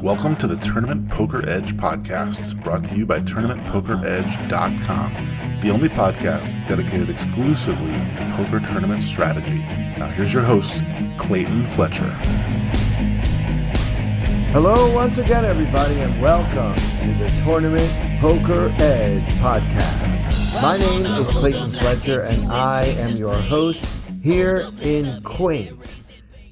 Welcome to the Tournament Poker Edge podcast, brought to you by TournamentPokerEdge.com, the only podcast dedicated exclusively to poker tournament strategy. Now here's your host, Clayton Fletcher. Hello once again, everybody, and welcome to the Tournament Poker Edge podcast. My name is Clayton Fletcher, and I am your host here in quaint,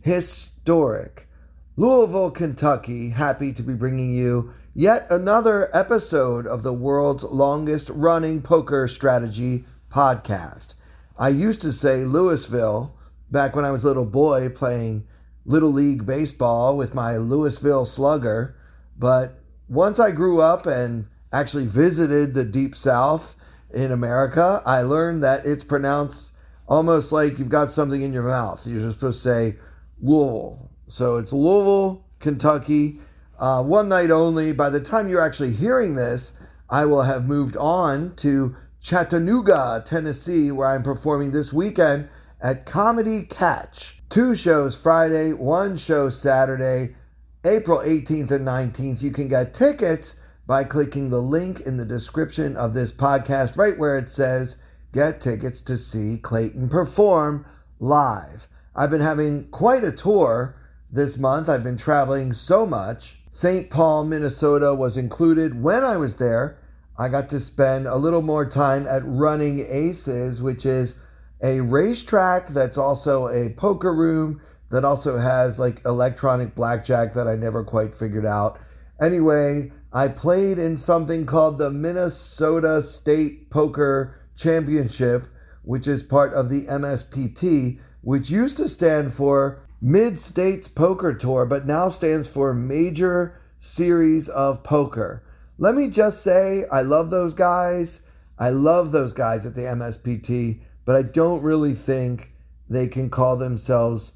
historic Louisville, Kentucky. Happy to be bringing you yet another episode of the world's longest running poker strategy podcast. I used to say Louisville back when I was a little boy playing Little League baseball with my Louisville Slugger, but once I grew up and actually visited the Deep South in America, I learned that it's pronounced almost like you've got something in your mouth. You're just supposed to say Louisville. So it's Louisville, Kentucky, one night only. By the time you're actually hearing this, I will have moved on to Chattanooga, Tennessee, where I'm performing this weekend at Comedy Catch. 2 shows Friday, 1 show Saturday, April 18th and 19th. You can get tickets by clicking the link in the description of this podcast, right where it says, get tickets to see Clayton perform live. I've been having quite a tour this month. I've been traveling so much. St. Paul, Minnesota was included. When I was there, I got to spend a little more time at Running Aces, which is a racetrack that's also a poker room that also has like electronic blackjack that I never quite figured out. Anyway, I played in something called the Minnesota State Poker Championship, which is part of the MSPT, which used to stand for Mid-States Poker Tour, but now stands for Major Series of Poker. Let me just say, I love those guys. I love those guys at the MSPT, but I don't really think they can call themselves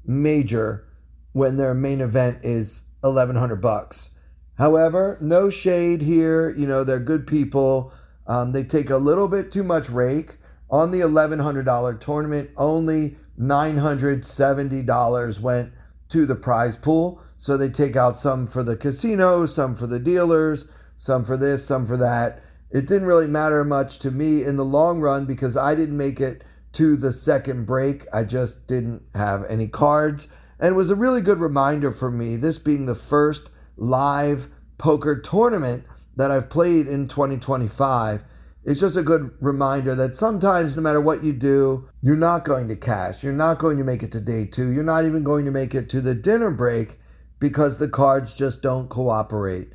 major when their main event is $1,100. However, no shade here. You know, they're good people. They take a little bit too much rake. On the $1,100 tournament, only $970 went to the prize pool. So they take out some for the casino, some for the dealers, some for this, some for that. It didn't really matter much to me in the long run because I didn't make it to the second break. I just didn't have any cards. And it was a really good reminder for me, this being the first live poker tournament that I've played in 2025. It's just a good reminder that sometimes no matter what you do, you're not going to cash. You're not going to make it to day 2. You're not even going to make it to the dinner break because the cards just don't cooperate.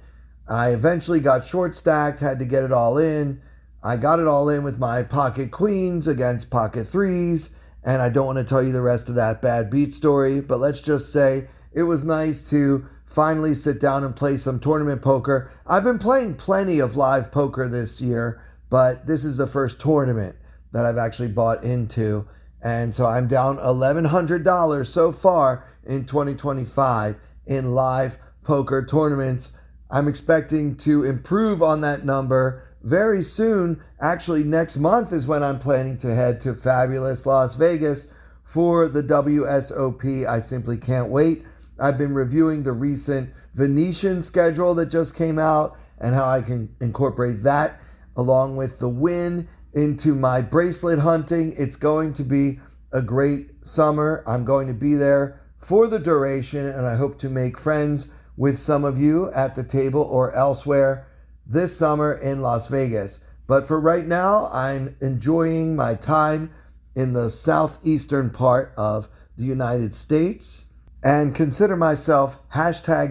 I eventually got short stacked, had to get it all in. I got it all in with my pocket queens against pocket threes, and I don't want to tell you the rest of that bad beat story, but let's just say it was nice to finally sit down and play some tournament poker. I've been playing plenty of live poker this year, but this is the first tournament that I've actually bought into. And so I'm down $1,100 so far in 2025 in live poker tournaments. I'm expecting to improve on that number very soon. Actually, next month is when I'm planning to head to fabulous Las Vegas for the WSOP. I simply can't wait. I've been reviewing the recent Venetian schedule that just came out and how I can incorporate that along with the win into my bracelet hunting. It's going to be a great summer. I'm going to be there for the duration, and I hope to make friends with some of you at the table or elsewhere this summer in Las Vegas. But for right now, I'm enjoying my time in the southeastern part of the United States and consider myself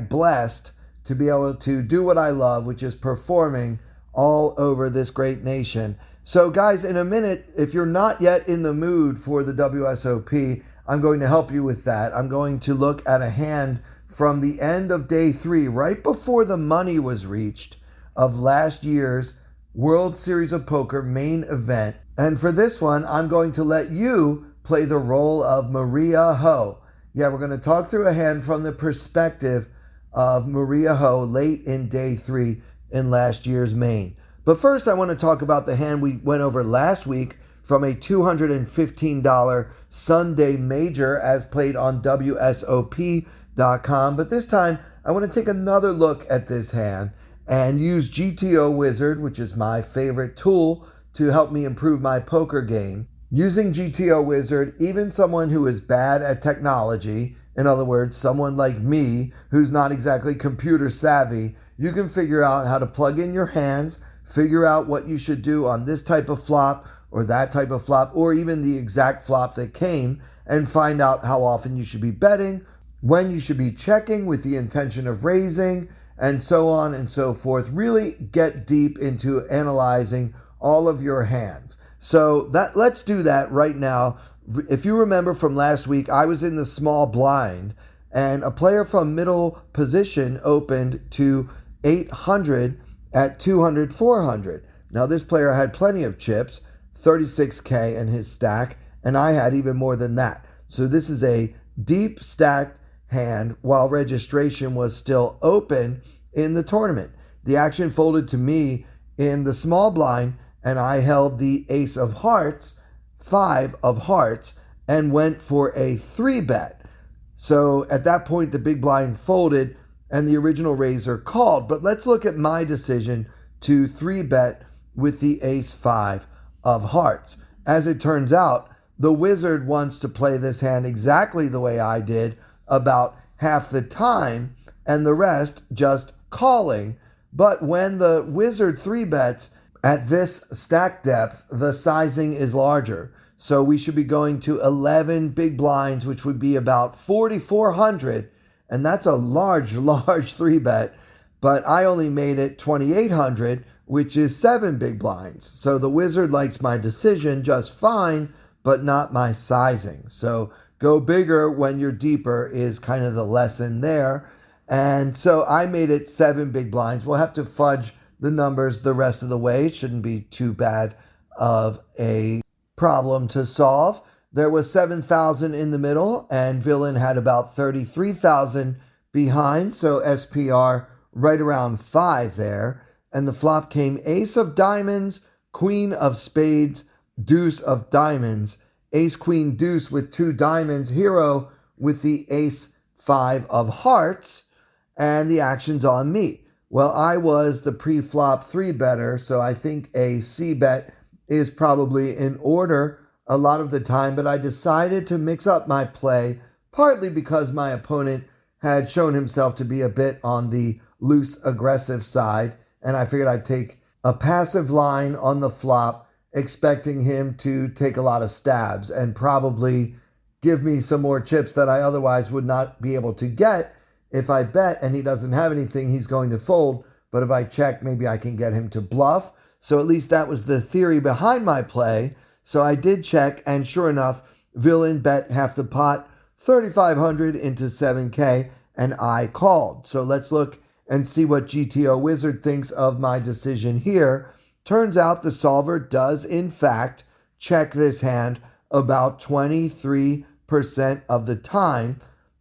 #blessed to be able to do what I love, which is performing all over this great nation. So guys, in a minute, if you're not yet in the mood for the WSOP, I'm going to help you with that. I'm going to look at a hand from the end of day 3, right before the money was reached, of last year's World Series of Poker main event. And for this one, I'm going to let you play the role of Maria Ho. Yeah, we're going to talk through a hand from the perspective of Maria Ho late in day 3 in last year's main. But first, I want to talk about the hand we went over last week from a $215 Sunday major as played on WSOP.com. But this time, I want to take another look at this hand and use GTO Wizard, which is my favorite tool, to help me improve my poker game. Using GTO Wizard, even someone who is bad at technology, in other words, someone like me who's not exactly computer savvy, you can figure out how to plug in your hands, figure out what you should do on this type of flop or that type of flop, or even the exact flop that came, and find out how often you should be betting, when you should be checking with the intention of raising, and so on and so forth. Really get deep into analyzing all of your hands. So let's do that right now. If you remember from last week, I was in the small blind, and a player from middle position opened to 800 at 200, 400. Now this player had plenty of chips, 36K in his stack, and I had even more than that. So this is a deep stacked hand while registration was still open in the tournament. The action folded to me in the small blind, and I held the ace of hearts, 5 of hearts, and went for a 3-bet. So at that point, the big blind folded and the original raiser called. But let's look at my decision to 3-bet with the ace 5 of hearts. As it turns out, the wizard wants to play this hand exactly the way I did, about half the time, and the rest just calling. But when the wizard 3-bets at this stack depth, the sizing is larger. So we should be going to 11 big blinds, which would be about 4,400. And that's a large 3-bet. But I only made it 2,800, which is 7 big blinds. So the wizard likes my decision just fine, but not my sizing. So go bigger when you're deeper is kind of the lesson there. And so I made it 7 big blinds. We'll have to fudge the numbers the rest of the way. It shouldn't be too bad of a problem to solve. There was 7,000 in the middle, and Villain had about 33,000 behind. So SPR right around 5 there. And the flop came ace of diamonds, queen of spades, deuce of diamonds, ace, queen, deuce with 2 diamonds, hero with the ace 5 of hearts, and the action's on me. Well, I was the pre-flop 3-better, so I think a C-bet is probably in order a lot of the time, but I decided to mix up my play, partly because my opponent had shown himself to be a bit on the loose, aggressive side, and I figured I'd take a passive line on the flop, expecting him to take a lot of stabs and probably give me some more chips that I otherwise would not be able to get. If I bet and he doesn't have anything, he's going to fold. But if I check, maybe I can get him to bluff. So at least that was the theory behind my play. So I did check, and sure enough, Villain bet half the pot, 3,500 into 7K, and I called. So let's look and see what GTO Wizard thinks of my decision here. Turns out the solver does, in fact, check this hand about 23% of the time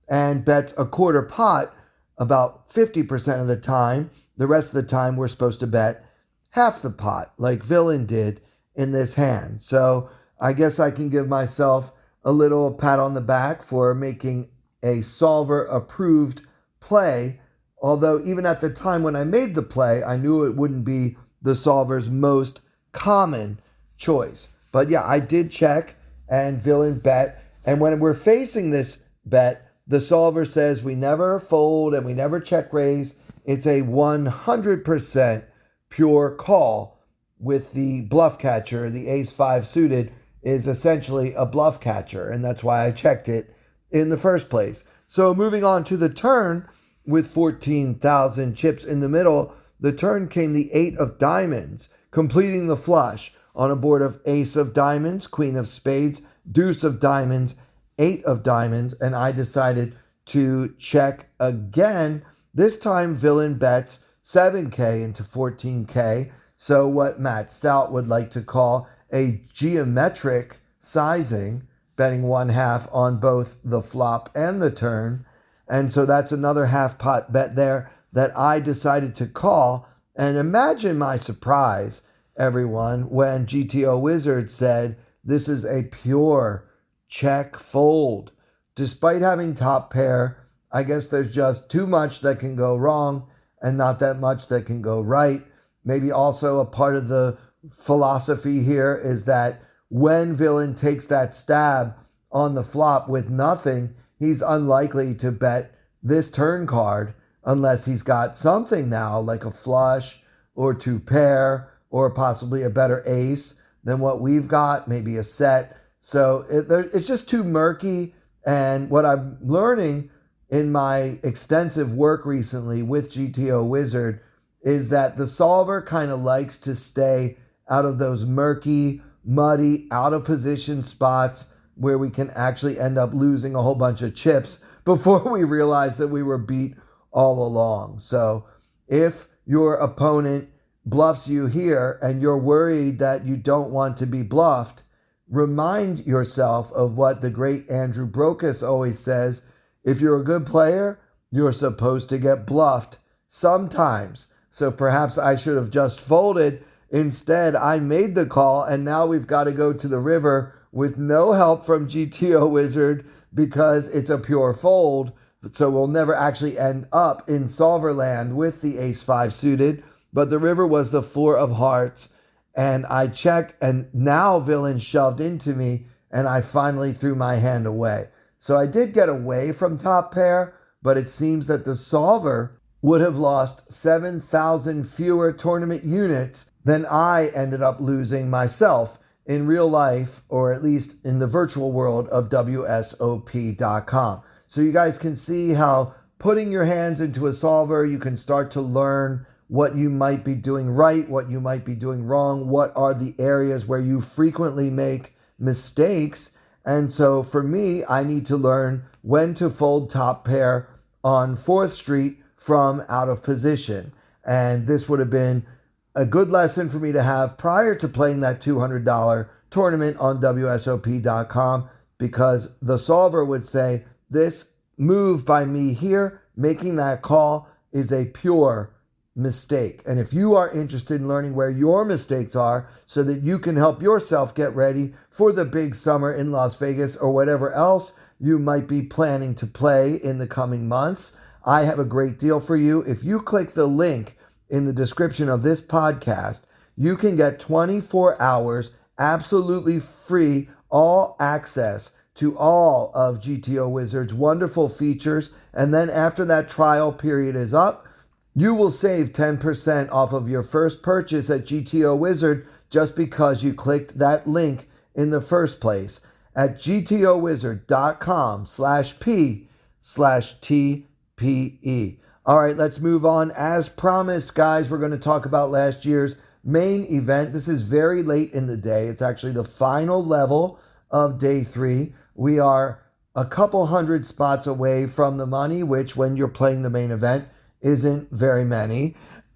and bets a quarter pot about 50% of the time. The rest of the time, we're supposed to bet half the pot, like Villain did in this hand. So I guess I can give myself a little pat on the back for making a solver-approved play, although even at the time when I made the play, I knew it wouldn't be the solver's most common choice. But yeah, I did check, and Villain bet. And when we're facing this bet, the solver says we never fold and we never check raise. It's a 100% pure call with the bluff catcher. The ace 5 suited is essentially a bluff catcher, and that's why I checked it in the first place. So moving on to the turn, with 14,000 chips in the middle, the turn came the 8 of diamonds, completing the flush on a board of ace of diamonds, queen of spades, deuce of diamonds, 8 of diamonds, and I decided to check again. This time, Villain bets 7K into 14K, so what Matt Stout would like to call a geometric sizing, betting 1/2 on both the flop and the turn. And so that's another half pot bet there that I decided to call. And imagine my surprise, everyone, when GTO Wizard said, This is a pure check fold. Despite having top pair, I guess there's just too much that can go wrong and not that much that can go right. Maybe also a part of the philosophy here is that when villain takes that stab on the flop with nothing, he's unlikely to bet this turn card unless he's got something now like a flush or two pair or possibly a better ace than what we've got, maybe a set. So it's just too murky. And what I'm learning in my extensive work recently with GTO Wizard is that the solver kind of likes to stay out of those murky, muddy, out of position spots where we can actually end up losing a whole bunch of chips before we realize that we were beat all along. So if your opponent bluffs you here and you're worried that you don't want to be bluffed, remind yourself of what the great Andrew Brokus always says: if you're a good player, you're supposed to get bluffed sometimes. So perhaps I should have just folded. Instead, I made the call, and now we've got to go to the river with no help from GTO Wizard because it's a pure fold. So we'll never actually end up in solver land with the ace-5 suited. But the river was the 4 of hearts, and I checked, and now villain shoved into me, and I finally threw my hand away. So I did get away from top pair, but it seems that the solver would have lost 7,000 fewer tournament units than I ended up losing myself in real life, or at least in the virtual world of WSOP.com. So you guys can see how putting your hands into a solver, you can start to learn what you might be doing right, what you might be doing wrong, what are the areas where you frequently make mistakes. And so for me, I need to learn when to fold top pair on 4th Street from out of position. And this would have been a good lesson for me to have prior to playing that $200 tournament on WSOP.com, because the solver would say, this move by me here, making that call, is a pure mistake. And if you are interested in learning where your mistakes are so that you can help yourself get ready for the big summer in Las Vegas or whatever else you might be planning to play in the coming months, I have a great deal for you. If you click the link in the description of this podcast, you can get 24 hours absolutely free, all access to all of GTO Wizard's wonderful features. And then after that trial period is up, you will save 10% off of your first purchase at GTO Wizard just because you clicked that link in the first place at gtowizard.com/p/TPE. All right, let's move on. As promised, guys, we're going to talk about last year's main event. This is very late in the day. It's actually the final level of day 3. We are a couple hundred spots away from the money, which when you're playing the main event isn't very many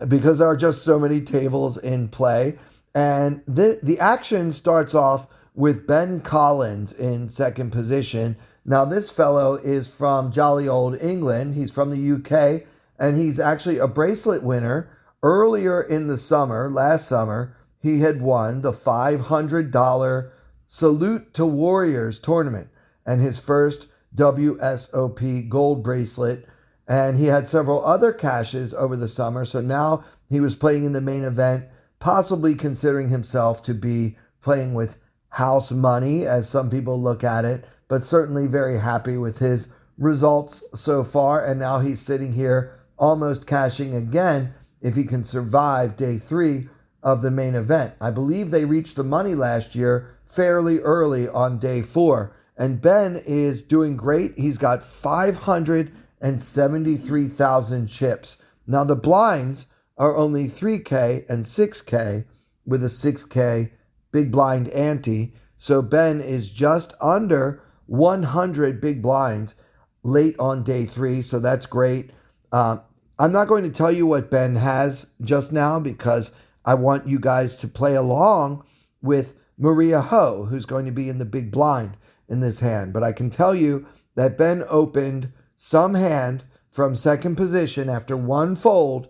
because there are just so many tables in play. And the action starts off with Ben Collins in second position. Now, this fellow is from jolly old England. He's from the UK, and he's actually a bracelet winner. Earlier in the summer, last summer, he had won the $500 Salute to Warriors tournament and his first WSOP gold bracelet. And he had several other cashes over the summer. So now he was playing in the main event, possibly considering himself to be playing with house money, as some people look at it, but certainly very happy with his results so far. And now he's sitting here almost cashing again if he can survive day 3 of the main event. I believe they reached the money last year fairly early on day 4. And Ben is doing great. He's got 573,000 chips. Now the blinds are only 3K and 6K with a 6K big blind ante. So Ben is just under 100 big blinds late on day 3. So that's great. I'm not going to tell you what Ben has just now because I want you guys to play along with Maria Ho, who's going to be in the big blind in this hand. But I can tell you that Ben opened some hand from second position after one fold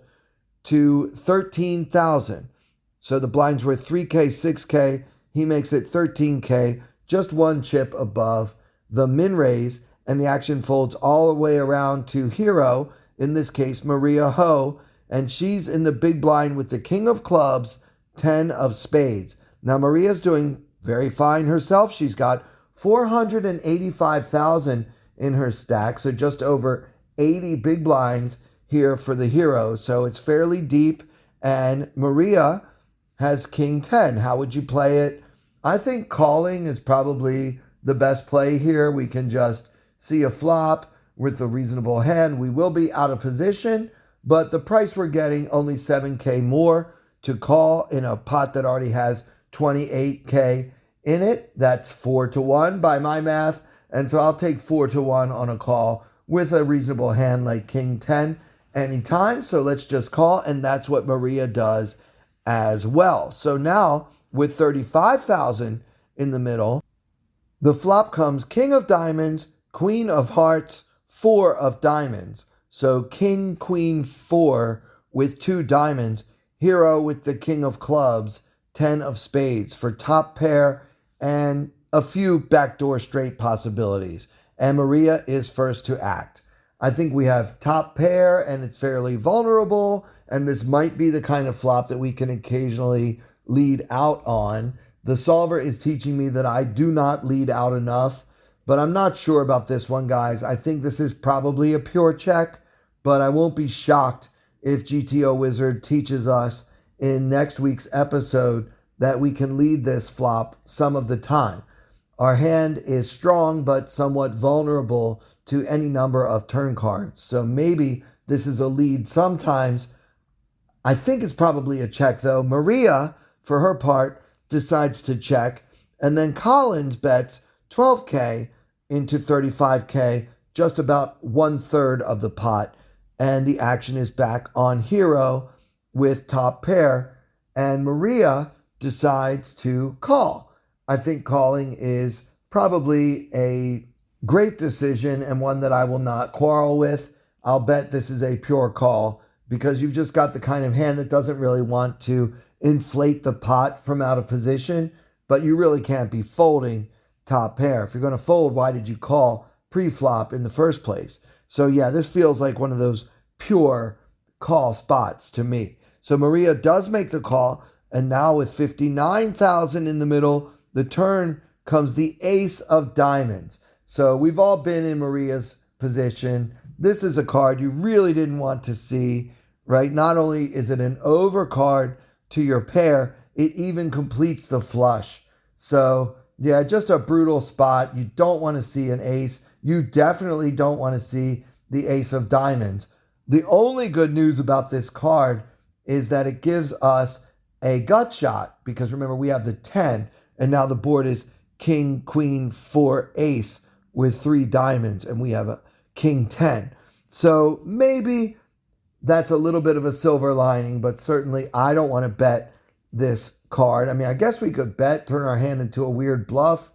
to 13,000. So the blinds were 3K, 6K. He makes it 13K, just one chip above the min raise, and the action folds all the way around to hero, in this case Maria Ho, and she's in the big blind with the king of clubs, 10 of spades. Now Maria's doing very fine herself. She's got 485,000 in her stack, so just over 80 big blinds here for the hero. So it's fairly deep, and Maria has king 10. How would you play it? I think calling is probably the best play here. We can just see a flop with a reasonable hand. We will be out of position, but the price we're getting, only 7K more to call in a pot that already has 28K in it. That's 4-1 by my math. And so I'll take 4-1 on a call with a reasonable hand like king 10 anytime. So let's just call. And that's what Maria does as well. So now with 35,000 in the middle, the flop comes king of diamonds, queen of hearts, 4 of diamonds. So king, queen, 4 with 2 diamonds. Hero with the king of clubs, 10 of spades for top pair and a few backdoor straight possibilities. And Maria is first to act. I think we have top pair and it's fairly vulnerable. And this might be the kind of flop that we can occasionally lead out on. The solver is teaching me that I do not lead out enough, but I'm not sure about this one, guys. I think this is probably a pure check, but I won't be shocked if GTO Wizard teaches us in next week's episode that we can lead this flop some of the time. Our hand is strong, but somewhat vulnerable to any number of turn cards. So maybe this is a lead sometimes. I think it's probably a check, though. Maria, for her part, decides to check. And then Collins bets 12K into 35K, just about 1/3 of the pot. And the action is back on hero with top pair. And Maria decides to call. I think calling is probably a great decision and one that I will not quarrel with. I'll bet this is a pure call because you've just got the kind of hand that doesn't really want to inflate the pot from out of position, but you really can't be folding top pair. If you're going to fold, why did you call pre-flop in the first place? So yeah, this feels like one of those pure call spots to me. So Maria does make the call, and now with 59,000 in the middle, the turn comes the ace of diamonds. So we've all been in Maria's position. This is a card you really didn't want to see, right? Not only is it an overcard to your pair, it even completes the flush. So yeah, just a brutal spot. You don't want to see an ace. You definitely don't want to see the ace of diamonds. The only good news about this card is that it gives us a gut shot, because remember, we have the 10, and now the board is king, queen, 4, ace with 3 diamonds, and we have a king 10. So maybe that's a little bit of a silver lining, but certainly I don't want to bet this card. I mean, I guess we could bet, turn our hand into a weird bluff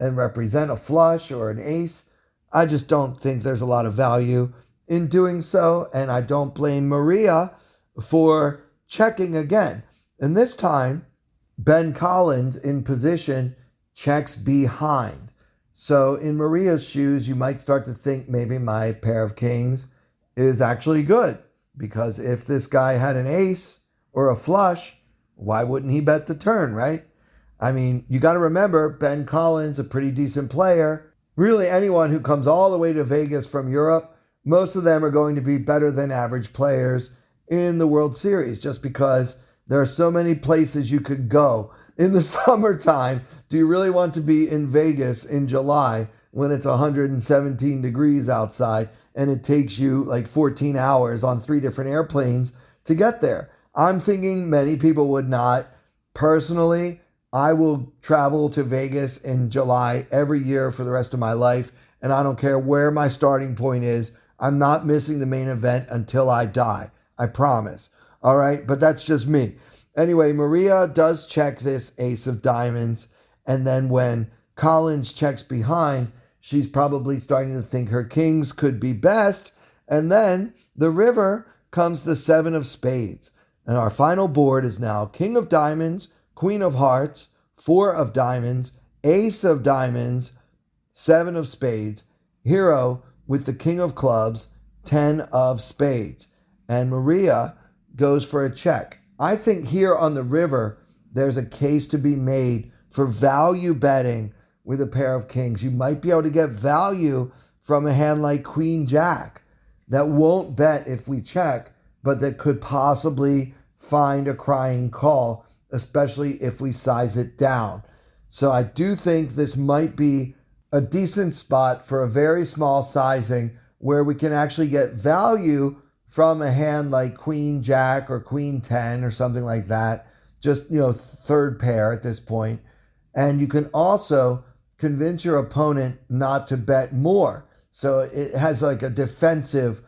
and represent a flush or an ace. I just don't think there's a lot of value in doing so, and I don't blame Maria for checking again. And this time, Ben Collins in position checks behind. So in Maria's shoes, you might start to think maybe my pair of kings is actually good, because if this guy had an ace or a flush, why wouldn't he bet the turn, right? I mean, you got to remember, Ben Collins, a pretty decent player. Really, anyone who comes all the way to Vegas from Europe, most of them are going to be better than average players in the World Series, just because there are so many places you could go in the summertime. Do you really want to be in Vegas in July when it's 117 degrees outside and it takes you like 14 hours on 3 different airplanes to get there? I'm thinking many people would not. Personally, I will travel to Vegas in July every year for the rest of my life, and I don't care where my starting point is. I'm not missing the main event until I die. I promise. All right, but that's just me. Anyway, Maria does check this ace of diamonds, and then when Collins checks behind, she's probably starting to think her kings could be best, and then the river comes the 7 of spades. And our final board is now king of diamonds, queen of hearts, 4 of diamonds, ace of diamonds, 7 of spades, hero with the king of clubs, 10 of spades. And Maria goes for a check. I think here on the river, there's a case to be made for value betting with a pair of kings. You might be able to get value from a hand like Queen Jack that won't bet if we check, but that could possibly find a crying call, especially if we size it down. So I do think this might be a decent spot for a very small sizing where we can actually get value from a hand like Queen Jack or Queen 10 or something like that. Just, third pair at this point. And you can also convince your opponent not to bet more. So it has like a defensive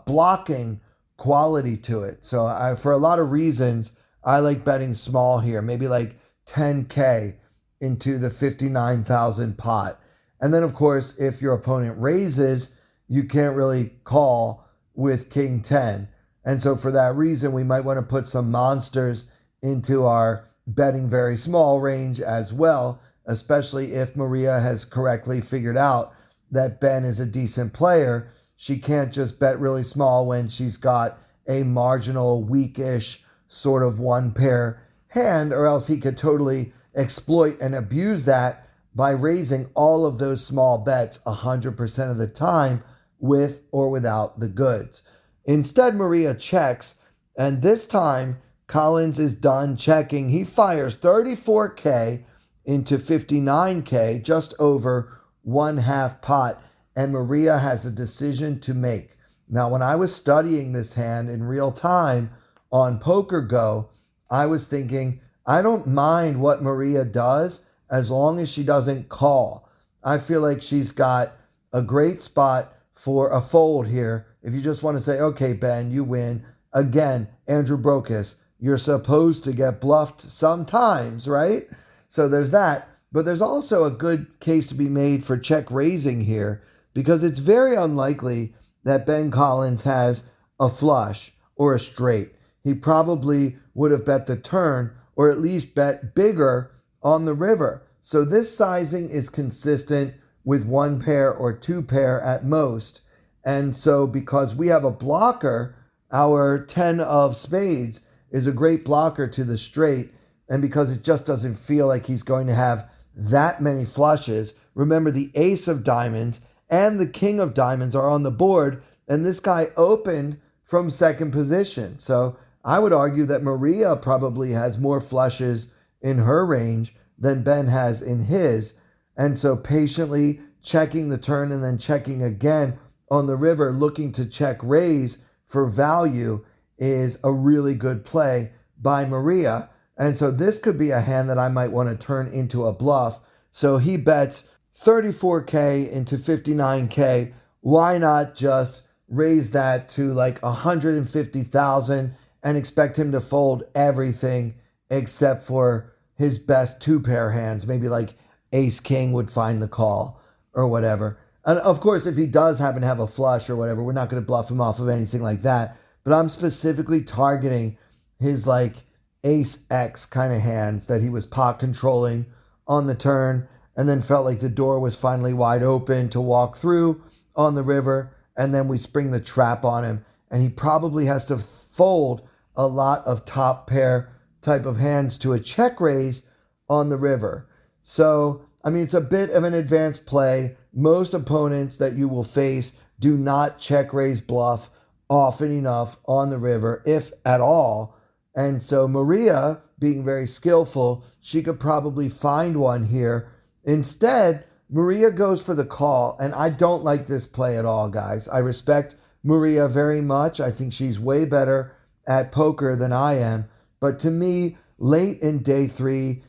blocking quality to it. So for a lot of reasons, I like betting small here, maybe like 10K into the 59,000 pot. And then, of course, if your opponent raises, you can't really call with King 10. And so for that reason, we might want to put some monsters into our betting very small range as well, especially if Maria has correctly figured out that Ben is a decent player. She can't just bet really small when she's got a marginal, weakish sort of one pair hand, or else he could totally exploit and abuse that by raising all of those small bets 100% of the time with or without the goods. Instead, Maria checks, and this time Collins is done checking. He fires 34K into 59K, just over 1/2 pot, and Maria has a decision to make. Now, when I was studying this hand in real time on Poker Go, I was thinking, I don't mind what Maria does as long as she doesn't call. I feel like she's got a great spot for a fold here. If you just want to say, okay, Ben, you win. Again, Andrew Brokos, you're supposed to get bluffed sometimes, right? So there's that. But there's also a good case to be made for check raising here, because it's very unlikely that Ben Collins has a flush or a straight. He probably would have bet the turn, or at least bet bigger on the river. So this sizing is consistent with one pair or two pair at most. And so because we have a blocker, our 10 of spades is a great blocker to the straight. And because it just doesn't feel like he's going to have that many flushes. Remember, the ace of diamonds and the king of diamonds are on the board, and this guy opened from second position. So I would argue that Maria probably has more flushes in her range than Ben has in his. And so patiently checking the turn and then checking again on the river, looking to check raise for value, is a really good play by Maria. And so this could be a hand that I might want to turn into a bluff. So he bets 34K into 59K. Why not just raise that to like 150,000 and expect him to fold everything except for his best two pair hands? Maybe like ace king would find the call or whatever. And of course, if he does happen to have a flush or whatever, we're not going to bluff him off of anything like that. But I'm specifically targeting his like ace X kind of hands that he was pot controlling on the turn and then felt like the door was finally wide open to walk through on the river. And then we spring the trap on him, and he probably has to fold a lot of top pair type of hands to a check raise on the river. So, I mean, it's a bit of an advanced play. Most opponents that you will face do not check raise bluff often enough on the river, if at all. And so Maria, being very skillful, she could probably find one here. Instead, Maria goes for the call, and I don't like this play at all, guys. I respect Maria very much. I think she's way better at poker than I am. But to me, late in day 3,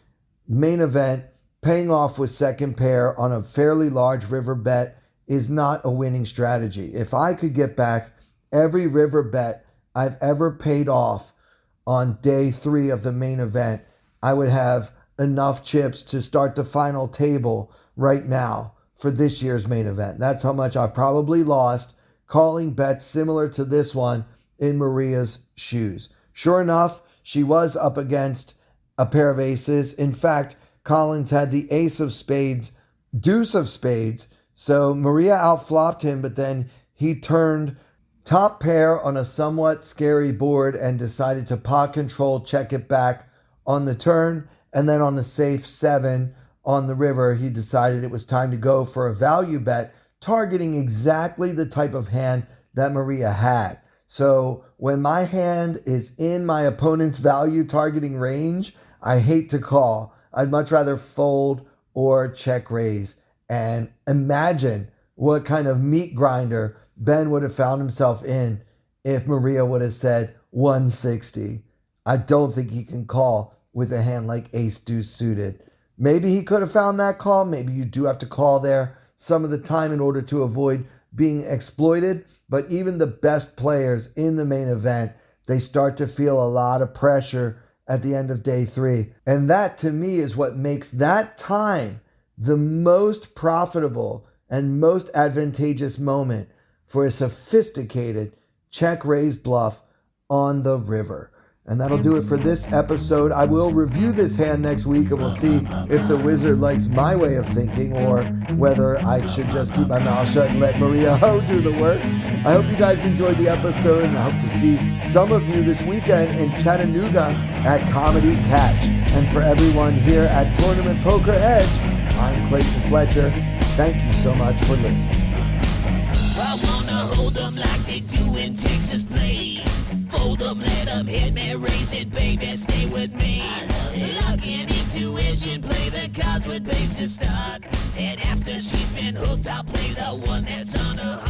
main event, paying off with second pair on a fairly large river bet is not a winning strategy. If I could get back every river bet I've ever paid off on day 3 of the main event, I would have enough chips to start the final table right now for this year's main event. That's how much I've probably lost calling bets similar to this one in Maria's shoes. Sure enough, she was up against a pair of aces. In fact, Collins had the ace of spades, deuce of spades. So Maria outflopped him, but then he turned top pair on a somewhat scary board and decided to pot control, check it back on the turn. And then on the safe 7 on the river, he decided it was time to go for a value bet, targeting exactly the type of hand that Maria had. So when my hand is in my opponent's value targeting range, I hate to call. I'd much rather fold or check raise. And imagine what kind of meat grinder Ben would have found himself in if Maria would have said 160. I don't think he can call with a hand like ace deuce suited. Maybe he could have found that call. Maybe you do have to call there some of the time in order to avoid being exploited. But even the best players in the main event, they start to feel a lot of pressure at the end of day 3. And that to me is what makes that time the most profitable and most advantageous moment for a sophisticated check raise bluff on the river. And that'll do it for this episode. I will review this hand next week and we'll see if the wizard likes my way of thinking or whether I should just keep my mouth shut and let Maria Ho do the work. I hope you guys enjoyed the episode and I hope to see some of you this weekend in Chattanooga at Comedy Catch. And for everyone here at Tournament Poker Edge, I'm Clayton Fletcher. Thank you so much for listening. I wanna hold them like they do in Texas Plays. Fold them, let them hit me, raise it, baby, stay with me. Log in intuition, play the cards with babes to start. And after she's been hooked, I'll play the one that's on her heart.